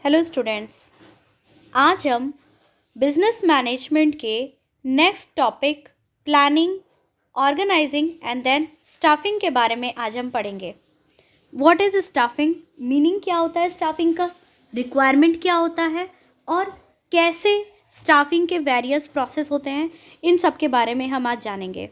Hello students. आज हम business management के next topic planning, organising and then staffing के बारे में आज हम पढ़ेंगे। व्हाट इज़ स्टाफिंग, मीनिंग क्या होता है स्टाफिंग का, रिक्वायरमेंट क्या होता है और कैसे स्टाफिंग के वेरियस प्रोसेस होते हैं, इन सब के बारे में हम आज जानेंगे।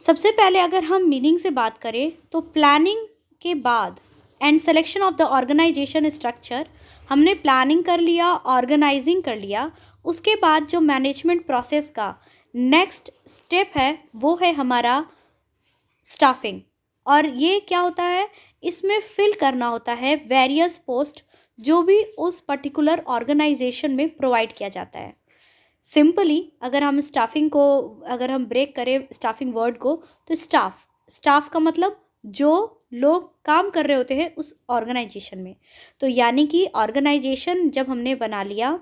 सबसे पहले अगर हम मीनिंग से बात करें तो प्लानिंग के बाद and selection of the organisation structure, हमने प्लानिंग कर लिया, ऑर्गेनाइजिंग कर लिया, उसके बाद जो मैनेजमेंट प्रोसेस का नेक्स्ट स्टेप है वो है हमारा स्टाफिंग। और ये क्या होता है, इसमें फिल करना होता है वेरियस पोस्ट जो भी उस पर्टिकुलर ऑर्गेनाइजेशन में प्रोवाइड किया जाता है। सिंपली अगर हम स्टाफिंग को अगर हम ब्रेक करें स्टाफिंग वर्ड को, तो स्टाफ का मतलब जो लोग काम कर रहे होते हैं उस ऑर्गेनाइजेशन में। तो यानी कि ऑर्गेनाइजेशन जब हमने बना लिया,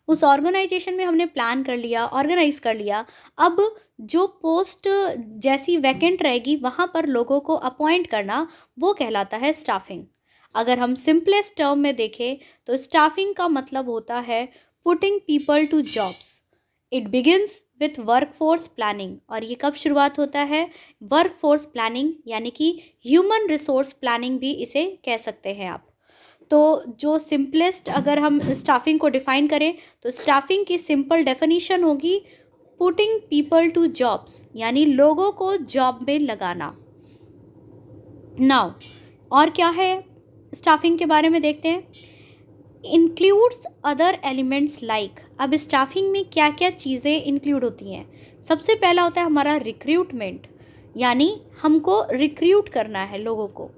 उस ऑर्गेनाइजेशन में हमने प्लान कर लिया, ऑर्गेनाइज कर लिया, अब जो पोस्ट जैसी वैकेंट रहेगी वहाँ पर लोगों को अपॉइंट करना, वो कहलाता है स्टाफिंग। अगर हम सिंपलेस्ट टर्म में देखें तो स्टाफिंग का मतलब होता है putting people to jobs. It begins with workforce planning. और ये कब शुरुआत होता है, वर्कफोर्स प्लानिंग, यानी कि ह्यूमन रिसोर्स प्लानिंग भी इसे कह सकते हैं आप। तो जो सिंपलेस्ट अगर हम स्टाफिंग को डिफाइन करें तो स्टाफिंग की सिंपल डेफिनेशन होगी पुटिंग पीपल टू जॉब्स, यानी लोगों को जॉब में लगाना। नाउ और क्या है स्टाफिंग के बारे में देखते हैं। इंक्लूड्स अदर एलिमेंट्स लाइक, अब स्टाफिंग में क्या क्या चीज़ें इंक्लूड होती हैं। सबसे पहला होता है हमारा रिक्रूटमेंट, यानी हमको रिक्रूट करना है लोगों को।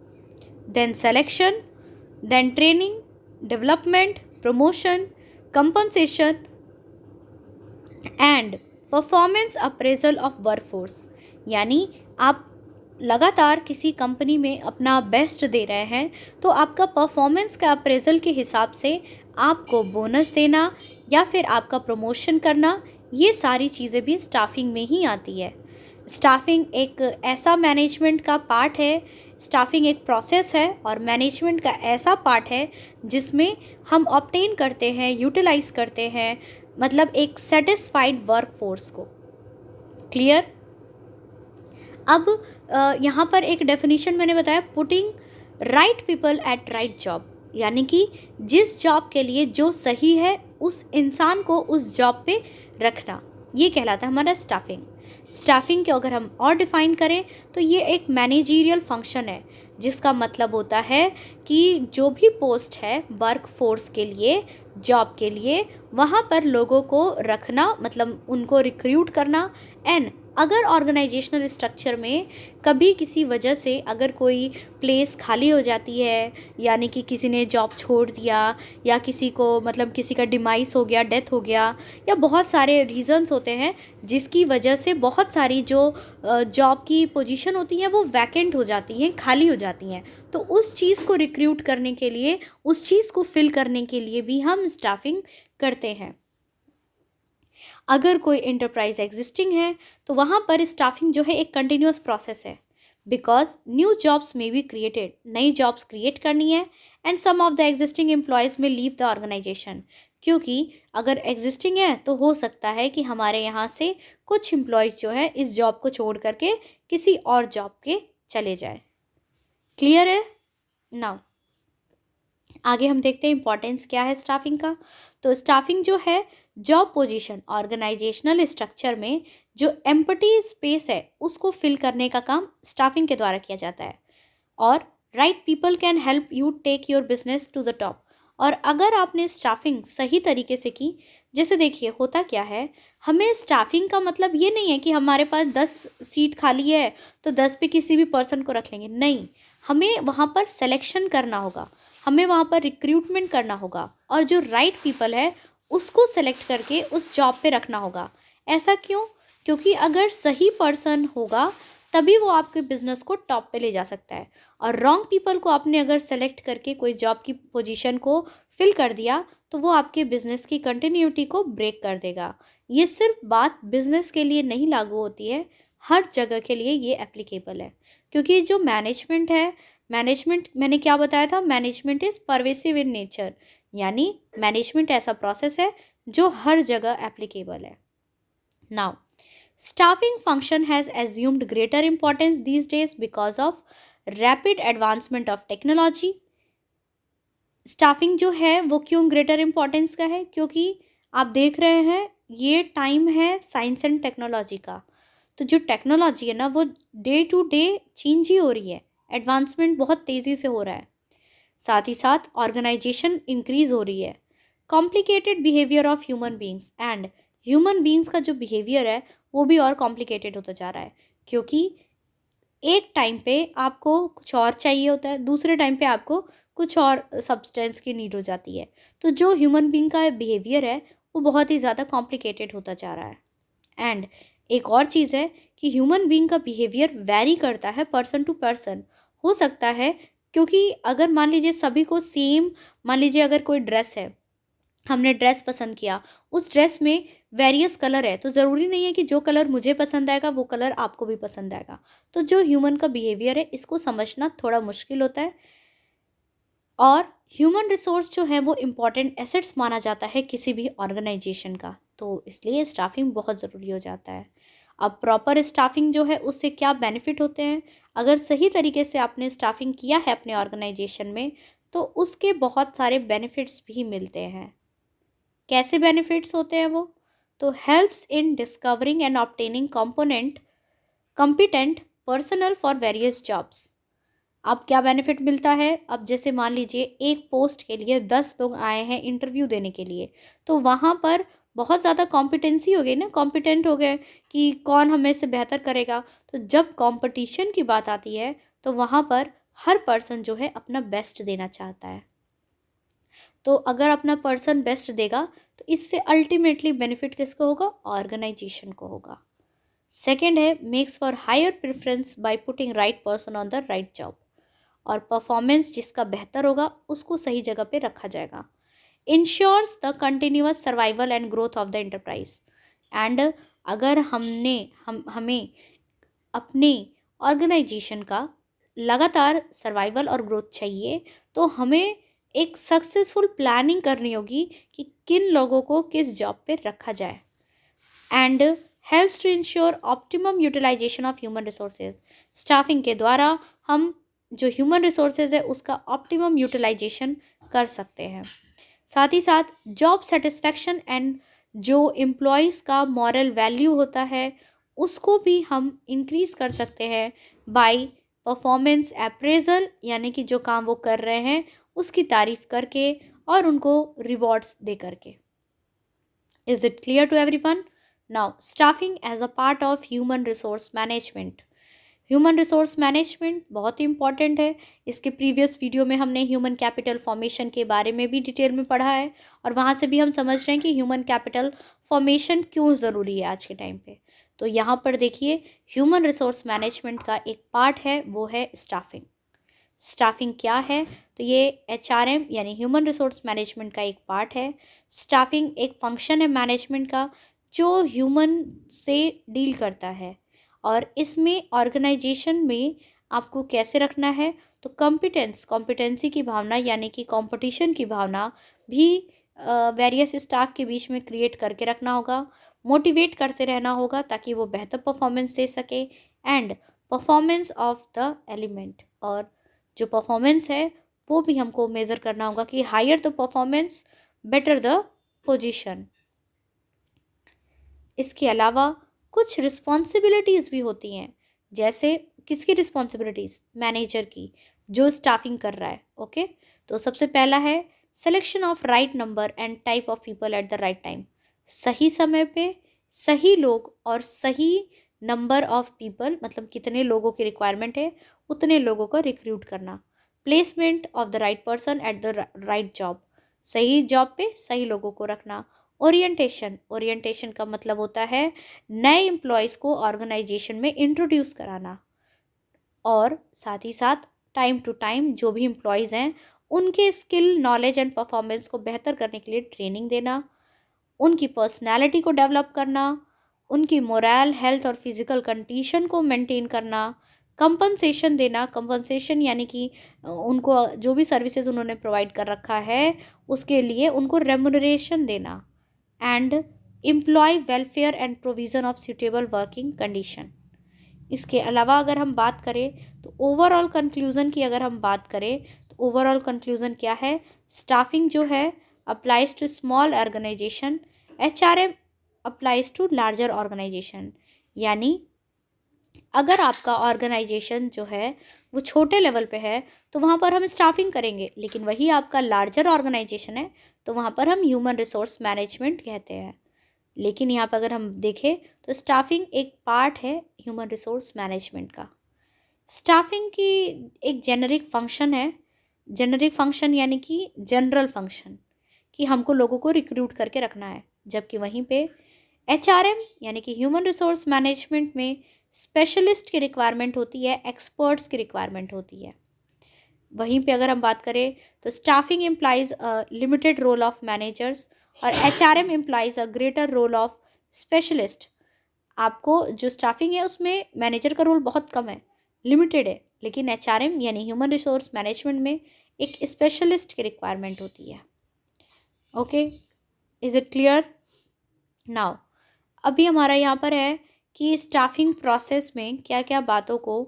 Then selection, then training, development, promotion, compensation and performance appraisal of workforce. यानी आप लगातार किसी कंपनी में अपना बेस्ट दे रहे हैं तो आपका परफॉर्मेंस का अप्रेजल के हिसाब से आपको बोनस देना या फिर आपका प्रमोशन करना, ये सारी चीज़ें भी स्टाफिंग में ही आती है। स्टाफिंग एक ऐसा मैनेजमेंट का पार्ट है, स्टाफिंग एक प्रोसेस है और मैनेजमेंट का ऐसा पार्ट है जिसमें हम ऑब्टेन करते हैं, यूटिलाइज करते हैं, मतलब एक सेटिस्फाइड वर्कफोर्स को। क्लियर। अब यहाँ पर एक डेफिनेशन मैंने बताया, putting right people at right job, यानी कि जिस जॉब के लिए जो सही है उस इंसान को उस जॉब पे रखना, ये कहलाता है हमारा स्टाफिंग। स्टाफिंग को अगर हम और डिफाइन करें तो ये एक मैनेजरियल फंक्शन है, जिसका मतलब होता है कि जो भी पोस्ट है वर्क फोर्स के लिए, जॉब के लिए, वहाँ पर लोगों को रखना, मतलब उनको रिक्रूट करना। एंड अगर ऑर्गेनाइजेशनल स्ट्रक्चर में कभी किसी वजह से अगर कोई प्लेस खाली हो जाती है, यानी कि किसी ने जॉब छोड़ दिया या किसी को मतलब किसी का डिमाइस हो गया, डेथ हो गया, या बहुत सारे रीजंस होते हैं जिसकी वजह से बहुत सारी जो जॉब की पोजीशन होती हैं वो वैकेंट हो जाती हैं, खाली हो जाती हैं। तो उस चीज़ को रिक्रूट करने के लिए, उस चीज़ को फिल करने के लिए भी हम स्टाफिंग करते हैं। अगर कोई एंटरप्राइज एग्जिस्टिंग है तो वहाँ पर स्टाफिंग जो है एक कंटिन्यूस प्रोसेस है, because new jobs may be created, नई जॉब्स क्रिएट करनी है and some of the existing employees may leave the organisation. क्योंकि अगर एग्जिस्टिंग है तो हो सकता है कि हमारे यहाँ से कुछ एम्प्लॉयज़ जो है इस जॉब को छोड़ करके किसी और जॉब के चले जाए। क्लियर है। नाउ आगे हम देखते हैं इंपॉर्टेंस क्या है स्टाफिंग का। तो स्टाफिंग जो है जॉब पोजीशन ऑर्गेनाइजेशनल स्ट्रक्चर में जो एम्प्टी स्पेस है उसको फिल करने का काम स्टाफिंग के द्वारा किया जाता है। और right people can help you take your business to the top. और अगर आपने स्टाफिंग सही तरीके से की, जैसे देखिए होता क्या है, हमें स्टाफिंग का मतलब ये नहीं है कि हमारे पास 10 सीट खाली है तो 10 पे किसी भी पर्सन को रख लेंगे, नहीं। हमें वहाँ पर सिलेक्शन करना होगा, हमें वहाँ पर रिक्रूटमेंट करना होगा और जो राइट पीपल है उसको सेलेक्ट करके उस जॉब पे रखना होगा। ऐसा क्यों? क्योंकि अगर सही पर्सन होगा तभी वो आपके बिजनेस को टॉप पे ले जा सकता है। और रॉन्ग पीपल को आपने अगर सेलेक्ट करके कोई जॉब की पोजीशन को फिल कर दिया तो वो आपके बिजनेस की कंटिन्यूटी को ब्रेक कर देगा। ये सिर्फ बात बिजनेस के लिए नहीं लागू होती है, हर जगह के लिए ये एप्लीकेबल है। क्योंकि जो मैनेजमेंट है, मैनेजमेंट मैंने क्या बताया था, management is pervasive in nature, यानी मैनेजमेंट ऐसा प्रोसेस है जो हर जगह एप्लीकेबल है। Now staffing function has assumed greater importance these days because of rapid advancement of technology। Staffing जो है वो क्यों ग्रेटर इंपॉर्टेंस का है, क्योंकि आप देख रहे हैं ये टाइम है साइंस एंड टेक्नोलॉजी का। तो जो टेक्नोलॉजी है ना वो डे टू डे चेंज ही हो रही है, एडवांसमेंट बहुत तेज़ी से हो रहा है। साथ ही साथ ऑर्गेनाइजेशन इंक्रीज हो रही है। Complicated behaviour of human beings and human beings का जो बिहेवियर है वो भी और कॉम्प्लिकेटेड होता जा रहा है, क्योंकि एक टाइम पे आपको कुछ और चाहिए होता है, दूसरे टाइम पे आपको कुछ और सब्सटेंस की नीड हो जाती है। तो जो ह्यूमन बींग का बिहेवियर है वो बहुत ही ज़्यादा कॉम्प्लिकेटेड होता जा रहा है। एंड एक और चीज़ है कि ह्यूमन बींग का बिहेवियर वैरी करता है पर्सन टू पर्सन। हो सकता है क्योंकि अगर मान लीजिए सभी को सेम, मान लीजिए अगर कोई ड्रेस है, हमने ड्रेस पसंद किया, उस ड्रेस में वेरियस कलर है, तो ज़रूरी नहीं है कि जो कलर मुझे पसंद आएगा वो कलर आपको भी पसंद आएगा। तो जो ह्यूमन का बिहेवियर है इसको समझना थोड़ा मुश्किल होता है। और ह्यूमन रिसोर्स जो है वो इम्पॉर्टेंट एसेट्स माना जाता है किसी भी ऑर्गेनाइजेशन का, तो इसलिए स्टाफिंग बहुत ज़रूरी हो जाता है। अब प्रॉपर स्टाफिंग जो है उससे क्या बेनिफिट होते हैं, अगर सही तरीके से आपने स्टाफिंग किया है अपने ऑर्गेनाइजेशन में तो उसके बहुत सारे बेनिफिट्स भी मिलते हैं। कैसे बेनिफिट्स होते हैं वो, तो helps in discovering and obtaining competent personal for various jobs. अब क्या बेनिफिट मिलता है, अब जैसे मान लीजिए एक पोस्ट के लिए 10 लोग आए हैं इंटरव्यू देने के लिए, तो वहाँ पर बहुत ज़्यादा कॉम्पिटेंसी हो गई ना, कॉम्पिटेंट हो गए कि कौन हमें से बेहतर करेगा। तो जब कंपटीशन की बात आती है तो वहाँ पर हर पर्सन जो है अपना बेस्ट देना चाहता है। तो अगर अपना पर्सन बेस्ट देगा तो इससे अल्टीमेटली बेनिफिट किसको होगा, ऑर्गेनाइजेशन को होगा। सेकेंड है makes for higher preference by putting right person on the right job, और परफॉर्मेंस जिसका बेहतर होगा उसको सही जगह पे रखा जाएगा। Ensures the continuous survival and growth of the enterprise. And अगर हमें अपने ऑर्गेनाइजेशन का लगातार सर्वाइवल और ग्रोथ चाहिए तो हमें एक सक्सेसफुल प्लानिंग करनी होगी कि किन लोगों को किस जॉब पे रखा जाए। And helps to ensure optimum utilisation of human resources. Staffing के द्वारा हम जो ह्यूमन रिसोर्सेज है उसका ऑप्टिमम यूटिलाइजेशन कर सकते हैं। साथ ही साथ जॉब सेटिस्फैक्शन एंड जो एम्प्लॉयज़ का मॉरल वैल्यू होता है उसको भी हम इंक्रीज़ कर सकते हैं बाय परफॉर्मेंस अप्रेजल, यानी कि जो काम वो कर रहे हैं उसकी तारीफ करके और उनको रिवॉर्ड्स दे करके। Is it clear to everyone? Now staffing as a part of human resource management. Human resource management बहुत ही इंपॉर्टेंट है। इसके प्रीवियस वीडियो में हमने ह्यूमन कैपिटल फॉर्मेशन के बारे में भी डिटेल में पढ़ा है और वहाँ से भी हम समझ रहे हैं कि ह्यूमन कैपिटल फॉर्मेशन क्यों ज़रूरी है आज के टाइम पे। तो यहाँ पर देखिए ह्यूमन रिसोर्स मैनेजमेंट का एक पार्ट है वो है स्टाफिंग। स्टाफिंग क्या है, तो ये HRM यानी ह्यूमन रिसोर्स मैनेजमेंट का एक पार्ट है। स्टाफिंग एक फंक्शन है मैनेजमेंट का जो ह्यूमन से डील करता है और इसमें ऑर्गेनाइजेशन में आपको कैसे रखना है, तो कॉम्पिटेंसी की भावना यानी कि कंपटीशन की भावना भी वेरियस स्टाफ के बीच में क्रिएट करके रखना होगा। मोटिवेट करते रहना होगा ताकि वो बेहतर परफॉर्मेंस दे सके। And performance of the element, और जो परफॉर्मेंस है वो भी हमको मेज़र करना होगा कि higher the performance better the position. इसके अलावा कुछ रिस्पॉन्सिबिलिटीज़ भी होती हैं, जैसे किसकी रिस्पॉन्सिबिलिटीज़, मैनेजर की जो स्टाफिंग कर रहा है। ओके, तो सबसे पहला है selection of right number and type of people at the right time. सही समय पे सही लोग और सही नंबर ऑफ पीपल, मतलब कितने लोगों की रिक्वायरमेंट है उतने लोगों को रिक्रूट करना। Placement of the right person at the right job, सही जॉब पे सही लोगों को रखना। ओरिएंटेशन का मतलब होता है नए एम्प्लॉयज़ को ऑर्गेनाइजेशन में इंट्रोड्यूस कराना, और साथ ही साथ टाइम टू टाइम जो भी एम्प्लॉयज़ हैं उनके स्किल नॉलेज एंड परफॉर्मेंस को बेहतर करने के लिए ट्रेनिंग देना, उनकी पर्सनैलिटी को डेवलप करना, उनकी मोरल हेल्थ और फिज़िकल कंडीशन को मेंटेन करना, कंपनसेशन देना, कंपनसेशन यानी कि उनको जो भी सर्विसेज उन्होंने प्रोवाइड कर रखा है उसके लिए उनको रेम्युनरेशन देना। And employee welfare and provision of suitable working condition. इसके अलावा अगर हम बात करें तो ओवरऑल कंक्लूज़न की अगर हम बात करें तो ओवरऑल कंक्लूज़न क्या है, स्टाफिंग जो है applies to small organisation, HRM applies to larger organisation. यानी अगर आपका ऑर्गेनाइजेशन जो है वो छोटे लेवल पे है तो वहाँ पर हम स्टाफिंग करेंगे, लेकिन वही आपका लार्जर ऑर्गेनाइजेशन है तो वहाँ पर हम ह्यूमन रिसोर्स मैनेजमेंट कहते हैं। लेकिन यहाँ पर अगर हम देखें तो स्टाफिंग एक पार्ट है ह्यूमन रिसोर्स मैनेजमेंट का। स्टाफिंग की एक जेनरिक फंक्शन है, जेनरिक फंक्शन यानी कि जनरल फंक्शन, कि हमको लोगों को रिक्रूट करके रखना है, जबकि वहीं पे HRM यानी कि ह्यूमन रिसोर्स मैनेजमेंट में स्पेशलिस्ट की रिक्वायरमेंट होती है, एक्सपर्ट्स की रिक्वायरमेंट होती है। वहीं पे अगर हम बात करें तो staffing implies a limited role of managers और HRM implies a greater role of specialist. आपको जो स्टाफिंग है उसमें मैनेजर का रोल बहुत कम है, लिमिटेड है, लेकिन HRM यानी ह्यूमन रिसोर्स मैनेजमेंट में एक स्पेशलिस्ट की रिक्वायरमेंट होती है। Okay, is it clear now? अभी हमारा यहाँ पर है कि स्टाफिंग प्रोसेस में क्या क्या बातों को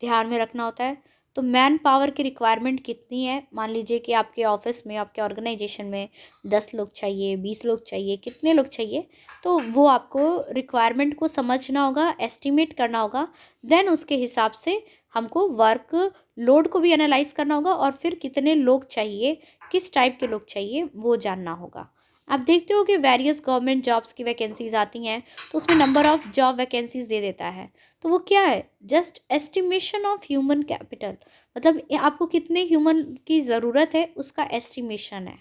ध्यान में रखना होता है। तो मैन पावर की रिक्वायरमेंट कितनी है, मान लीजिए कि आपके ऑफिस में, आपके ऑर्गेनाइजेशन में 10 लोग चाहिए, 20 लोग चाहिए, कितने लोग चाहिए, तो वो आपको रिक्वायरमेंट को समझना होगा, एस्टिमेट करना होगा। देन उसके हिसाब से हमको वर्क लोड को भी एनालाइज करना होगा और फिर कितने लोग चाहिए, किस टाइप के लोग चाहिए वो जानना होगा। आप देखते हो कि वेरियस गवर्नमेंट जॉब्स की वैकेंसीज आती हैं तो उसमें नंबर ऑफ़ जॉब वैकेंसीज दे देता है, तो वो क्या है, just estimation of human capital, मतलब आपको कितने ह्यूमन की ज़रूरत है उसका एस्टिमेशन है।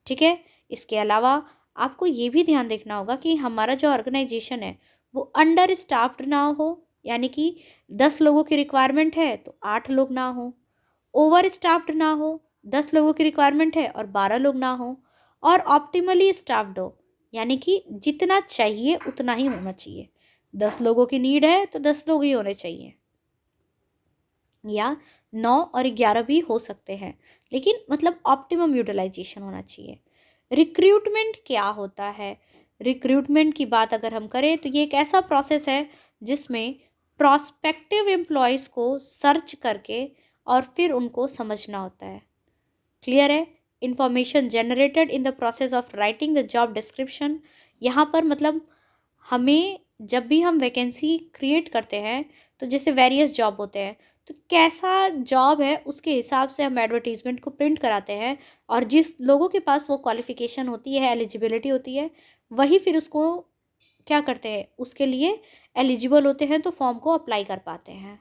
ठीक है, इसके अलावा आपको ये भी ध्यान देखना होगा कि हमारा जो ऑर्गेनाइजेशन है वो अंडर स्टाफ्ड ना हो, यानी कि 10 लोगों की रिक्वायरमेंट है तो 8 लोग ना हो, ओवर स्टाफ्ड ना हो, 10 लोगों की रिक्वायरमेंट है और 12 लोग ना हो, और ऑप्टिमली स्टाफ्ड हो, यानी कि जितना चाहिए उतना ही होना चाहिए। 10 लोगों की नीड है तो 10 लोग ही होने चाहिए, या 9 और 11 भी हो सकते हैं, लेकिन मतलब ऑप्टिमम यूटिलाइजेशन होना चाहिए। रिक्रूटमेंट क्या होता है? रिक्रूटमेंट की बात अगर हम करें तो ये एक ऐसा प्रोसेस है जिसमें प्रॉस्पेक्टिव एम्प्लॉयज़ को सर्च करके और फिर उनको समझना होता है। क्लियर है? Information generated in the process of writing the job description. यहाँ पर मतलब हमें जब भी हम वैकेंसी क्रिएट करते हैं तो जैसे वेरियस जॉब होते हैं, तो कैसा जॉब है उसके हिसाब से हम एडवर्टीजमेंट को प्रिंट कराते हैं, और जिस लोगों के पास वो क्वालिफिकेशन होती है, एलिजिबिलिटी होती है, वही फिर उसको क्या करते हैं, उसके लिए एलिजिबल होते हैं तो फॉर्म को अप्लाई कर पाते हैं।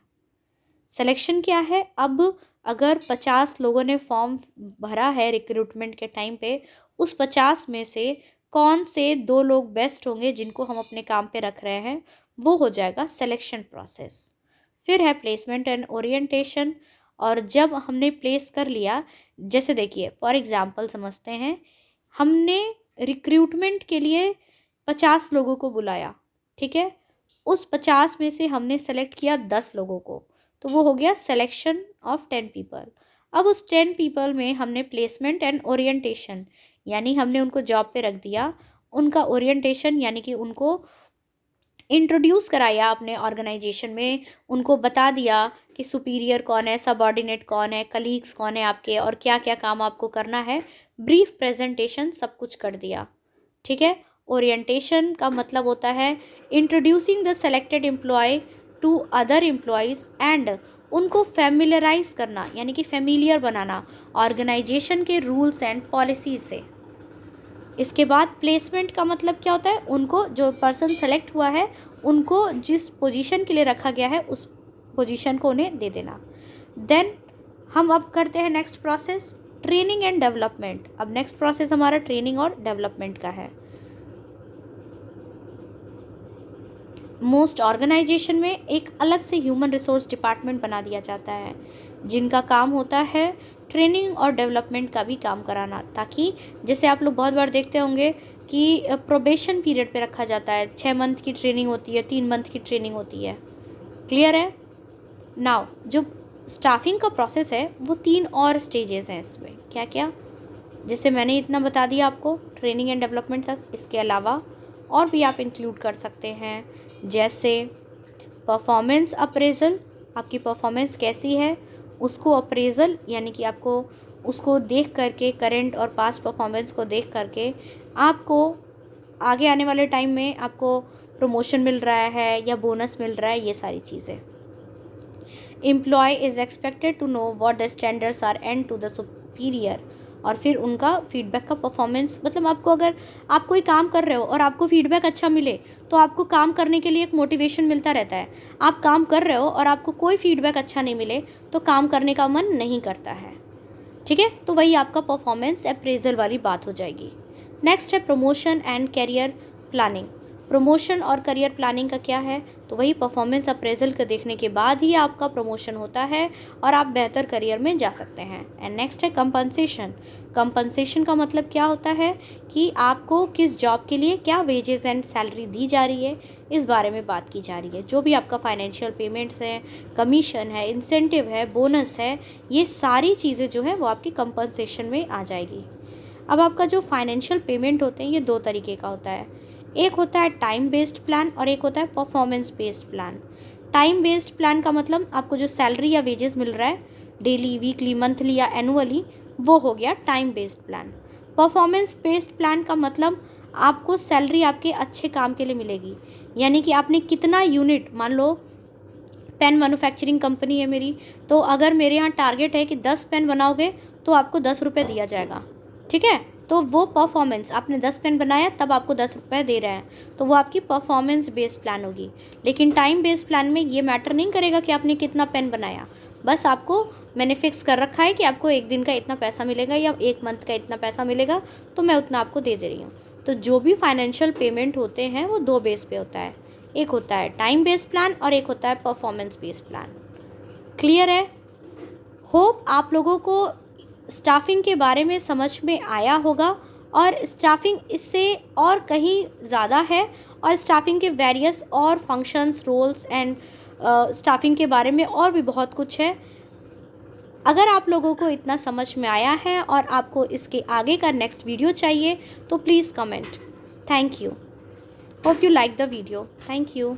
सिलेक्शन क्या है, अब अगर 50 लोगों ने फॉर्म भरा है रिक्रूटमेंट के टाइम पे, उस 50 में से कौन से 2 लोग बेस्ट होंगे जिनको हम अपने काम पे रख रहे हैं, वो हो जाएगा सिलेक्शन प्रोसेस। फिर है प्लेसमेंट एंड ओरिएंटेशन, और जब हमने प्लेस कर लिया, जैसे देखिए फॉर एग्जांपल समझते हैं, हमने रिक्रूटमेंट के लिए 50 लोगों को बुलाया, ठीक है, उस 50 में से हमने सेलेक्ट किया 10 लोगों को, तो वो हो गया सिलेक्शन ऑफ 10 पीपल। अब उस 10 पीपल में हमने प्लेसमेंट एंड ओरिएंटेशन, यानी हमने उनको जॉब पे रख दिया, उनका ओरिएंटेशन यानी कि उनको इंट्रोड्यूस कराया अपने ऑर्गेनाइजेशन में, उनको बता दिया कि सुपीरियर कौन है, सबऑर्डिनेट कौन है, कलीग्स कौन है आपके, और क्या क्या काम आपको करना है, ब्रीफ प्रेजेंटेशन सब कुछ कर दिया। ठीक है, ओरिएंटेशन का मतलब होता है introducing the selected employee to other employees and उनको फैमिलियराइज करना, यानी कि फैमिलियर बनाना ऑर्गेनाइजेशन के रूल्स एंड पॉलिसीज से। इसके बाद प्लेसमेंट का मतलब क्या होता है, उनको जो पर्सन सेलेक्ट हुआ है उनको जिस पोजीशन के लिए रखा गया है उस पोजीशन को उन्हें दे देना। देन हम अब करते हैं next process, training and development. अब नेक्स्ट प्रोसेस हमारा ट्रेनिंग और डेवलपमेंट का है। मोस्ट ऑर्गेनाइजेशन में एक अलग से ह्यूमन रिसोर्स डिपार्टमेंट बना दिया जाता है जिनका काम होता है ट्रेनिंग और डेवलपमेंट का भी काम कराना, ताकि जैसे आप लोग बहुत बार देखते होंगे कि प्रोबेशन पीरियड पे रखा जाता है, 6 मंथ की ट्रेनिंग होती है, 3 मंथ की ट्रेनिंग होती है। क्लियर है? नाउ जो स्टाफिंग का प्रोसेस है वो 3 और स्टेजेस हैं इसमें। क्या क्या? जैसे मैंने इतना बता दिया आपको ट्रेनिंग एंड डेवलपमेंट तक, इसके अलावा और भी आप इंक्लूड कर सकते हैं, जैसे परफॉर्मेंस अप्रेजल, आपकी परफॉर्मेंस कैसी है उसको अप्रेजल, यानी कि आपको उसको देख करके, करंट और पास्ट परफॉर्मेंस को देख करके आपको आगे आने वाले टाइम में आपको प्रमोशन मिल रहा है या बोनस मिल रहा है, ये सारी चीज़ें। Employee is expected to know what the standards are and to the superior, और फिर उनका फीडबैक का परफॉर्मेंस, मतलब आपको अगर आप कोई काम कर रहे हो और आपको फीडबैक अच्छा मिले तो आपको काम करने के लिए एक मोटिवेशन मिलता रहता है। आप काम कर रहे हो और आपको कोई फीडबैक अच्छा नहीं मिले तो काम करने का मन नहीं करता है। ठीक है, तो वही आपका परफॉर्मेंस अप्रेजल वाली बात हो जाएगी। नेक्स्ट है promotion and career planning. Promotion और करियर प्लानिंग का क्या है? तो वही परफॉर्मेंस अप्रेजल को देखने के बाद ही आपका प्रमोशन होता है और आप बेहतर करियर में जा सकते हैं। एंड नेक्स्ट है कंपनसेशन। कंपनसेशन का मतलब क्या होता है कि आपको किस जॉब के लिए क्या वेजेस एंड सैलरी दी जा रही है, इस बारे में बात की जा रही है। जो भी आपका फाइनेंशियल पेमेंट्स है, कमीशन है, इंसेंटिव है, बोनस है, ये सारी चीज़ें जो है वो आपकी कंपनसेशन में आ जाएगी। अब आपका जो फाइनेंशियल पेमेंट होते हैं ये 2 तरीके का होता है। एक होता है टाइम बेस्ड प्लान और एक होता है performance based plan. Time based plan का मतलब आपको जो सैलरी या वेजेस मिल रहा है डेली, वीकली, मंथली या एनुअली, वो हो गया time based plan. Performance based plan का मतलब आपको सैलरी आपके अच्छे काम के लिए मिलेगी, यानी कि आपने कितना यूनिट, मान लो पेन मैन्युफैक्चरिंग कंपनी है मेरी, तो अगर मेरे यहाँ टारगेट है कि 10 पेन बनाओगे तो आपको 10 रुपये दिया जाएगा। ठीक है, तो वो परफॉर्मेंस, आपने 10 पेन बनाया तब आपको 10 रुपये दे रहे हैं, तो वो आपकी परफॉर्मेंस बेस्ड प्लान होगी। लेकिन टाइम बेस्ड प्लान में ये मैटर नहीं करेगा कि आपने कितना पेन बनाया, बस आपको मैंने फिक्स कर रखा है कि आपको 1 दिन का इतना पैसा मिलेगा या 1 मंथ का इतना पैसा मिलेगा, तो मैं उतना आपको दे रही हूँ। तो जो भी फाइनेंशियल पेमेंट होते हैं वो 2 बेस पे होता है, एक होता है टाइम बेस्ड प्लान और एक होता है परफॉर्मेंस बेस्ड प्लान। क्लियर है? होप आप लोगों को स्टाफिंग के बारे में समझ में आया होगा, और स्टाफिंग इससे और कहीं ज़्यादा है, और स्टाफिंग के वेरियस और फंक्शंस, रोल्स एंड स्टाफिंग के बारे में और भी बहुत कुछ है। अगर आप लोगों को इतना समझ में आया है और आपको इसके आगे का नेक्स्ट वीडियो चाहिए तो please comment. Thank you. Hope you like the video. Thank you.